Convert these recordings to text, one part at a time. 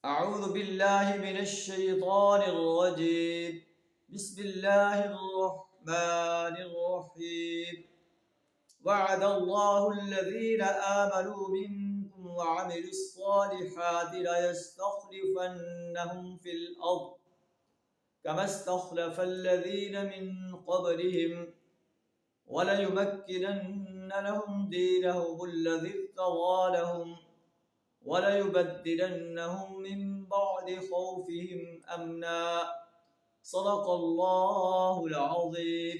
أعوذ بالله من الشيطان الرجيم. بسم الله الرحمن الرحيم. وعد الله الذين آمنوا منكم وعملوا الصالحات ليستخلفنهم في الأرض كما استخلف الذين من قبلهم وليمكنن لهم دينهم الذي ارتضى لهم وَلَيُبَدِّلَنَّهُم مِّن بَعْدِ خَوْفِهِمْ أَمْنًا. صدق اللہ العظیم.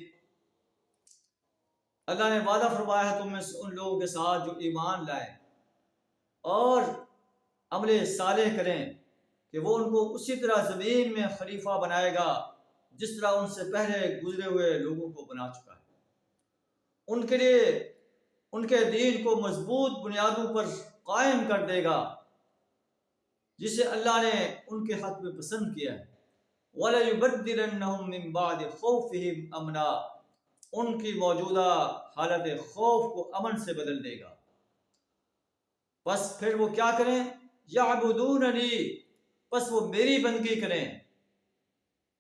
اللہ نے وعدہ فرمایا ہے تم میں سے ان لوگوں کے ساتھ جو ایمان لائیں اور عمل صالح کریں کہ وہ ان کو اسی طرح زمین میں خلیفہ بنائے گا جس طرح ان سے پہلے گزرے ہوئے لوگوں کو بنا چکا ہے. ان کے لیے ان کے دین کو مضبوط بنیادوں پر قائم کر دے گا جسے اللہ نے ان کے حق میں پسند کیا ہے. وَلَيُبَدِّلَنَّهُم مِّن بَعْدِ خَوْفِهِمْ أَمْنًا. ان کی موجودہ حالت خوف کو امن سے بدل دے گا. بس پھر وہ کیا کریں؟ يَعْبُدُونَنِي. بس وہ میری بندگی کریں.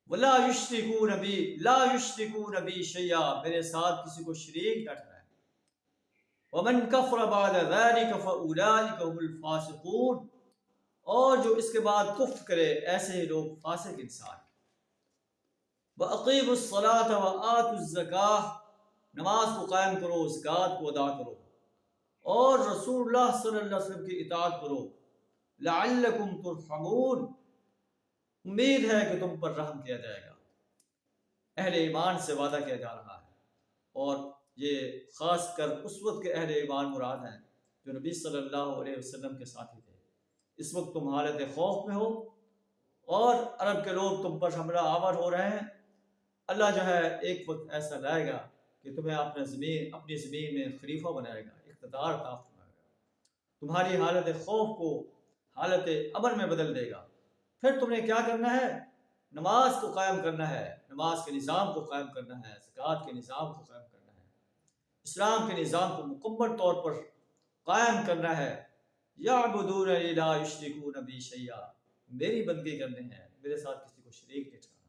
وَلَا يُشْرِكُونَ بِي. لَا يُشْرِكُونَ بِي شَيْئًا. میرے ساتھ کسی کو شریک نہ ٹھہرائیں. وَمَنْ كَفَرَ بَعْدَ ذَلِكَ فَأُولَٰئِكَ هُمُ الْفَاسِقُونَ. اور جو اس کے بعد کفر کرے ایسے ہی لوگ فاسق انسان ہیں. وَأَقِيمُوا الصَّلَاةَ وَآتُوا الزَّكَاةَ. نماز کو قائم کرو، زکوٰۃ کو ادا کرو اور رسول اللہ صلی اللہ علیہ وسلم کی اطاعت کرو. لَعَلَّكُمْ تُرْحَمُونَ. امید ہے کہ تم پر رحم کیا جائے گا. اہل ایمان سے وعدہ کیا جا رہا ہے اور یہ خاص کر اس وقت کے اہل ایمان مراد ہیں جو نبی صلی اللہ علیہ وسلم کے ساتھی تھے. اس وقت تم حالت خوف میں ہو اور عرب کے لوگ تم پر حملہ آور ہو رہے ہیں. اللہ جو ہے ایک وقت ایسا لائے گا کہ تمہیں اپنی زمین میں خلیفہ بنائے گا، اقتدار عطا فرمائے گا، تمہاری حالت خوف کو حالت امن میں بدل دے گا. پھر تم نے کیا کرنا ہے؟ نماز کو قائم کرنا ہے، نماز کے نظام کو قائم کرنا ہے، زکوٰۃ کے نظام کو قائم کرنا ہے، اسلام کے نظام کو مکمل طور پر قائم کرنا ہے. یعبدوننی لا یشرکون بی شیئا. میری بندگی کرنے ہیں، میرے ساتھ کسی کو شریک نہیں ٹھہرانا.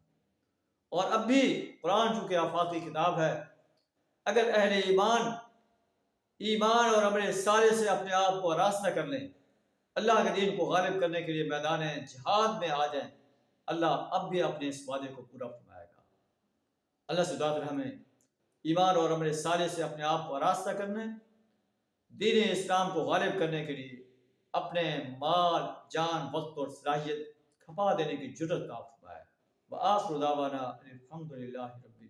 اور اب بھی قرآن چونکہ آفاقی کتاب ہے، اگر اہل ایمان اور عمل صالح سے اپنے آپ کو آراستہ کر لیں، اللہ کے دین کو غالب کرنے کے لیے میدان جہاد میں آ جائیں، اللہ اب بھی اپنے اس وعدے کو پورا فرمائے گا. اللہ سے دعا ہمیں ایمان اور عمل صالح سے اپنے آپ کو آراستہ کرنے، دین اسلام کو غالب کرنے کے لیے اپنے مال، جان، وقت اور صلاحیت کھپا دینے کی جرت عطا فرمائے. وآخر دعوانا الحمدللہ رب